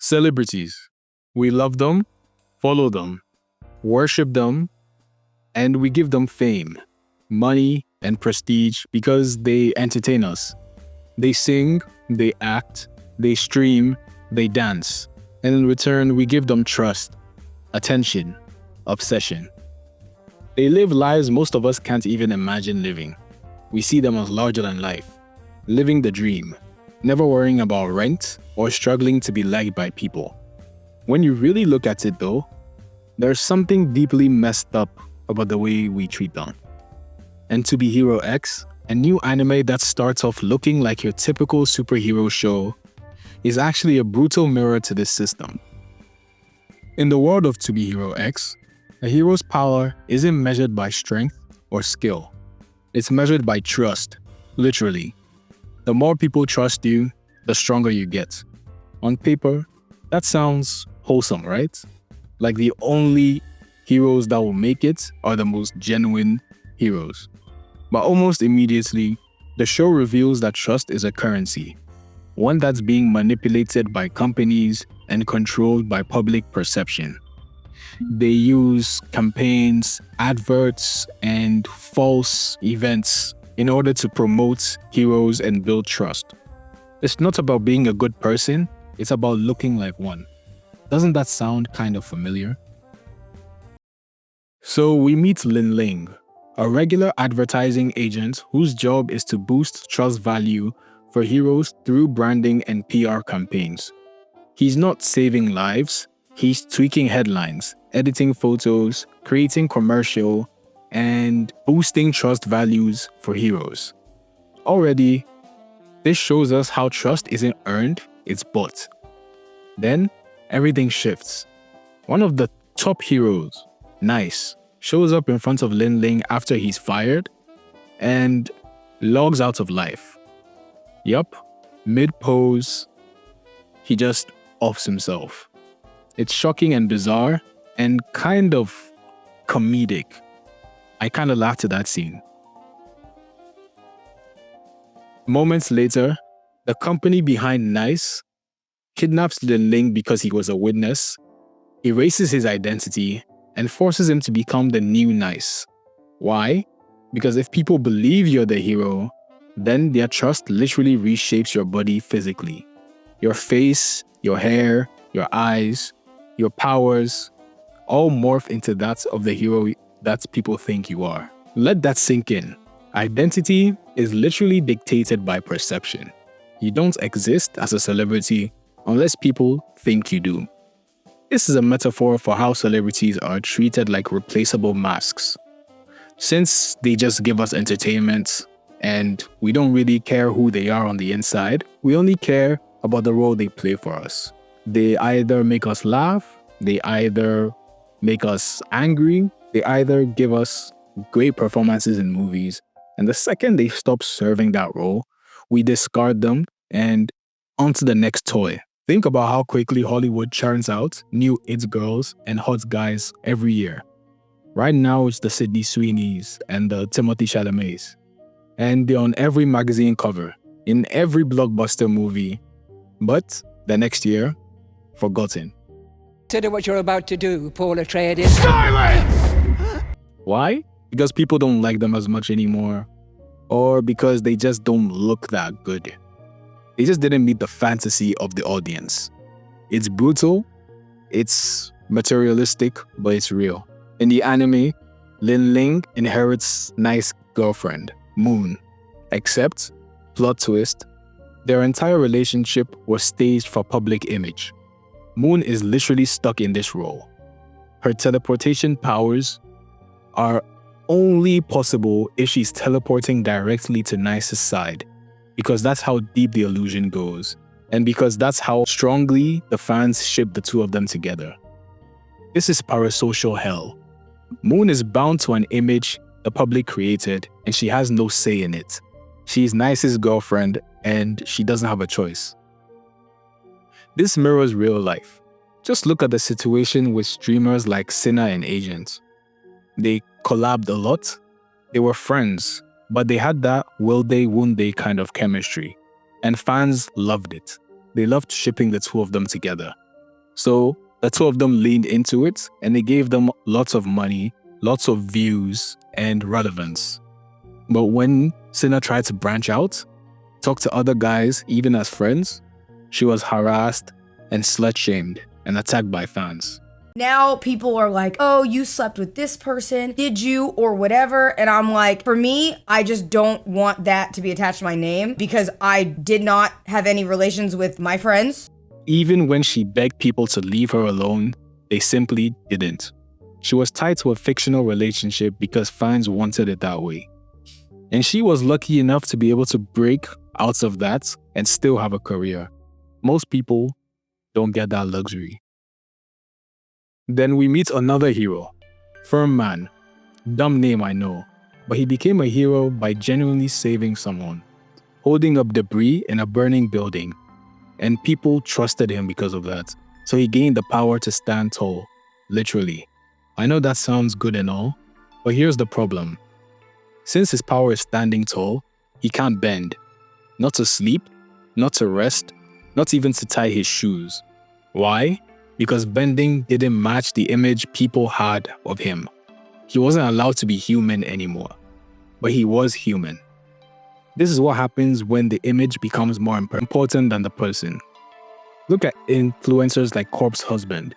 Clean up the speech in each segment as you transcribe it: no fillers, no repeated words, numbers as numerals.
Celebrities. We love them, follow them, worship them, and we give them fame, money, and prestige because they entertain us. They sing, they act, they stream, they dance. And in return, we give them trust, attention, obsession. They live lives most of us can't even imagine living. We see them as larger than life, living the dream, never worrying about rent or struggling to be liked by people. When you really look at it though, there's something deeply messed up about the way we treat them. And To Be Hero X, a new anime that starts off looking like your typical superhero show, is actually a brutal mirror to this system. In the world of To Be Hero X, a hero's power isn't measured by strength or skill. It's measured by trust, literally. The more people trust you, the stronger you get. On paper, that sounds wholesome, right? Like the only heroes that will make it are the most genuine heroes. But almost immediately, the show reveals that trust is a currency, one that's being manipulated by companies and controlled by public perception. They use campaigns, adverts, and false events in order to promote heroes and build trust. It's not about being a good person, it's about looking like one. Doesn't that sound kind of familiar? So we meet Lin Ling, a regular advertising agent whose job is to boost trust value for heroes through branding and PR campaigns. He's not saving lives, he's tweaking headlines, editing photos, creating commercial, and boosting trust values for heroes. Already, this shows us how trust isn't earned, it's bought. Then, everything shifts. One of the top heroes, Nice, shows up in front of Lin Ling after he's fired and logs out of life. Yup, mid-pose, he just offs himself. It's shocking and bizarre and kind of comedic. I kind of laughed at that scene. Moments later, the company behind Nice kidnaps Lin Ling because he was a witness, erases his identity, and forces him to become the new Nice. Why? Because if people believe you're the hero, then their trust literally reshapes your body physically. Your face, your hair, your eyes, your powers, all morph into that of the hero that people think you are. Let that sink in. Identity is literally dictated by perception. You don't exist as a celebrity unless people think you do. This is a metaphor for how celebrities are treated like replaceable masks. Since they just give us entertainment and we don't really care who they are on the inside, we only care about the role they play for us. They either make us laugh, they either make us angry, they either give us great performances in movies, and the second they stop serving that role, we discard them and onto the next toy. Think about how quickly Hollywood churns out new it girls and hot guys every year. Right now, it's the Sydney Sweeneys and the Timothée Chalamets. And they're on every magazine cover, in every blockbuster movie. But the next year, forgotten. Consider what you're about to do, Paul Atreides. Silence! Why? Because people don't like them as much anymore. Or because they just don't look that good. They just didn't meet the fantasy of the audience. It's brutal, it's materialistic, but it's real. In the anime, Lin Ling inherits Nice's girlfriend, Moon. Except, plot twist, their entire relationship was staged for public image. Moon is literally stuck in this role. Her teleportation powers are only possible if she's teleporting directly to Nice's side, because that's how deep the illusion goes, and because that's how strongly the fans ship the two of them together. This is parasocial hell. Moon is bound to an image the public created, and she has no say in it. She's Nice's girlfriend, and she doesn't have a choice. This mirrors real life. Just look at the situation with streamers like Sinner and Agent. They collabed a lot, they were friends, but they had that will they, won't they kind of chemistry. And fans loved it. They loved shipping the two of them together. So the two of them leaned into it and they gave them lots of money, lots of views, and relevance. But when Sinner tried to branch out, talk to other guys, even as friends, she was harassed and slut-shamed and attacked by fans. Now people are like, oh, you slept with this person, did you, or whatever. And I'm like, for me, I just don't want that to be attached to my name because I did not have any relations with my friends. Even when she begged people to leave her alone, they simply didn't. She was tied to a fictional relationship because fans wanted it that way. And she was lucky enough to be able to break out of that and still have a career. Most people don't get that luxury. Then we meet another hero, Firm Man. Dumb name, I know, but he became a hero by genuinely saving someone, holding up debris in a burning building, and people trusted him because of that. So he gained the power to stand tall, literally. I know that sounds good and all, but here's the problem. Since his power is standing tall, he can't bend. Not to sleep, not to rest, not even to tie his shoes. Why? Because bending didn't match the image people had of him. He wasn't allowed to be human anymore, but he was human. This is what happens when the image becomes more important than the person. Look at influencers like Corpse Husband.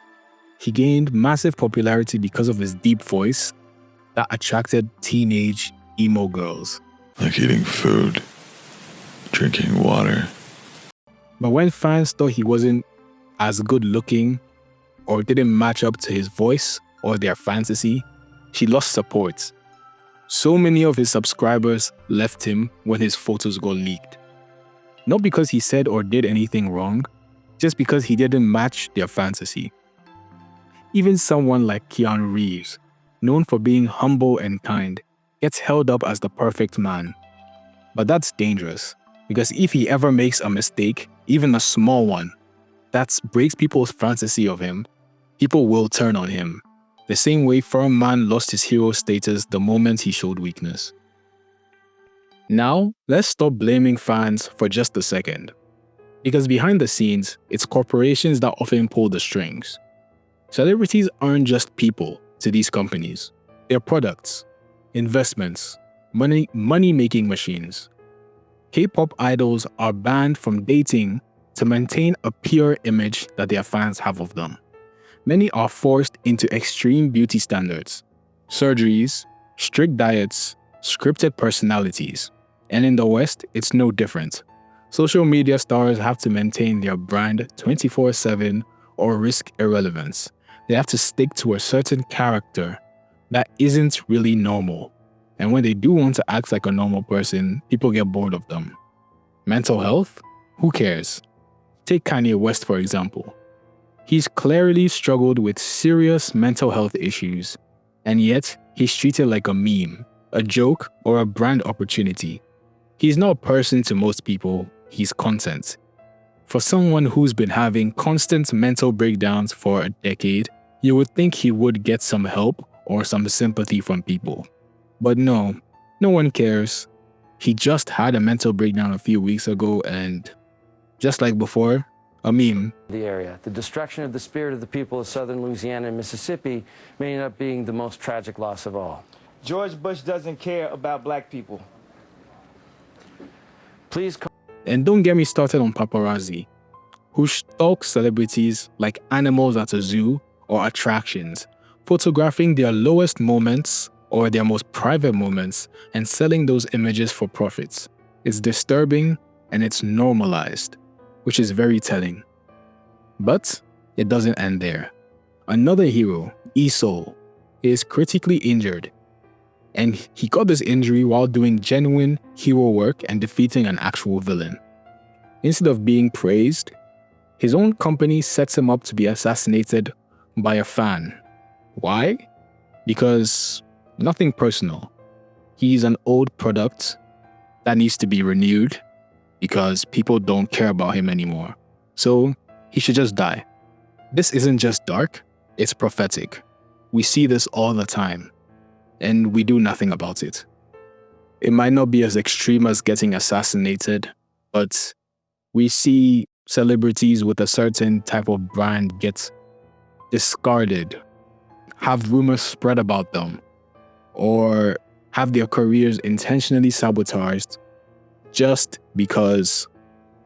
He gained massive popularity because of his deep voice that attracted teenage emo girls. Like eating food, drinking water. But when fans thought he wasn't as good looking or didn't match up to his voice or their fantasy, he lost support. So many of his subscribers left him when his photos got leaked. Not because he said or did anything wrong, just because he didn't match their fantasy. Even someone like Keanu Reeves, known for being humble and kind, gets held up as the perfect man. But that's dangerous, because if he ever makes a mistake, even a small one, that breaks people's fantasy of him, people will turn on him. The same way Firm Man lost his hero status the moment he showed weakness. Now, let's stop blaming fans for just a second. Because behind the scenes, it's corporations that often pull the strings. Celebrities aren't just people to these companies. They're products, investments, money-making machines. K-pop idols are banned from dating to maintain a pure image that their fans have of them. Many are forced into extreme beauty standards, surgeries, strict diets, scripted personalities. And in the West, it's no different. Social media stars have to maintain their brand 24/7 or risk irrelevance. They have to stick to a certain character that isn't really normal. And when they do want to act like a normal person, people get bored of them. Mental health? Who cares? Take Kanye West, for example. He's clearly struggled with serious mental health issues, and yet he's treated like a meme, a joke, or a brand opportunity. He's not a person to most people, he's content. For someone who's been having constant mental breakdowns for a decade, you would think he would get some help or some sympathy from people. But no one cares. He just had a mental breakdown a few weeks ago and, just like before, a meme. The area. The destruction of the spirit of the people of southern Louisiana and Mississippi may end up being the most tragic loss of all. George Bush doesn't care about black people. Please. And don't get me started on paparazzi, who stalk celebrities like animals at a zoo or attractions, photographing their lowest moments or their most private moments and selling those images for profits. It's disturbing and it's normalized, which is very telling. But it doesn't end there. Another hero, E-Soul, is critically injured. And he got this injury while doing genuine hero work and defeating an actual villain. Instead of being praised, his own company sets him up to be assassinated by a fan. Why? Because nothing personal. He's an old product that needs to be renewed because people don't care about him anymore. So he should just die. This isn't just dark, it's prophetic. We see this all the time, and we do nothing about it. It might not be as extreme as getting assassinated, but we see celebrities with a certain type of brand get discarded, have rumors spread about them, or have their careers intentionally sabotaged just because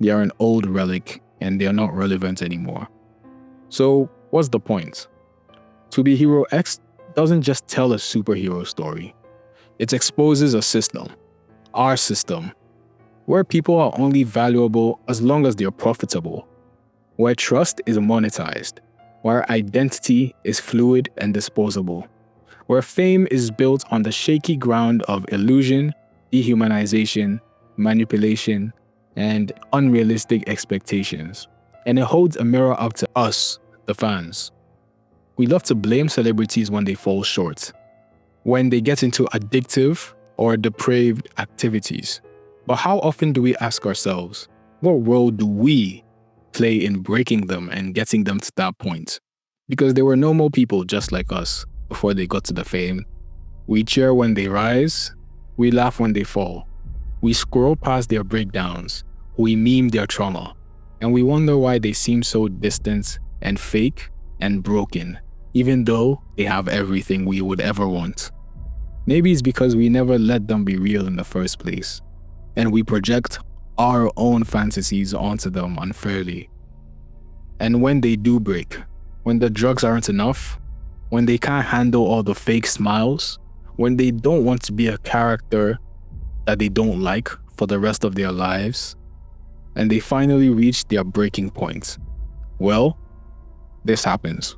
they are an old relic and they are not relevant anymore. So, what's the point? To Be Hero X doesn't just tell a superhero story. It exposes a system, our system, where people are only valuable as long as they're profitable, where trust is monetized, where identity is fluid and disposable, where fame is built on the shaky ground of illusion, dehumanization, manipulation, and unrealistic expectations. And it holds a mirror up to us, the fans. We love to blame celebrities when they fall short, when they get into addictive or depraved activities. But how often do we ask ourselves, what role do we play in breaking them and getting them to that point? Because they were normal people just like us before they got to the fame. We cheer when they rise, we laugh when they fall. We scroll past their breakdowns, we meme their trauma, and we wonder why they seem so distant and fake and broken, even though they have everything we would ever want. Maybe it's because we never let them be real in the first place, and we project our own fantasies onto them unfairly. And when they do break, when the drugs aren't enough, when they can't handle all the fake smiles, when they don't want to be a character that they don't like for the rest of their lives, and they finally reach their breaking point, well, this happens.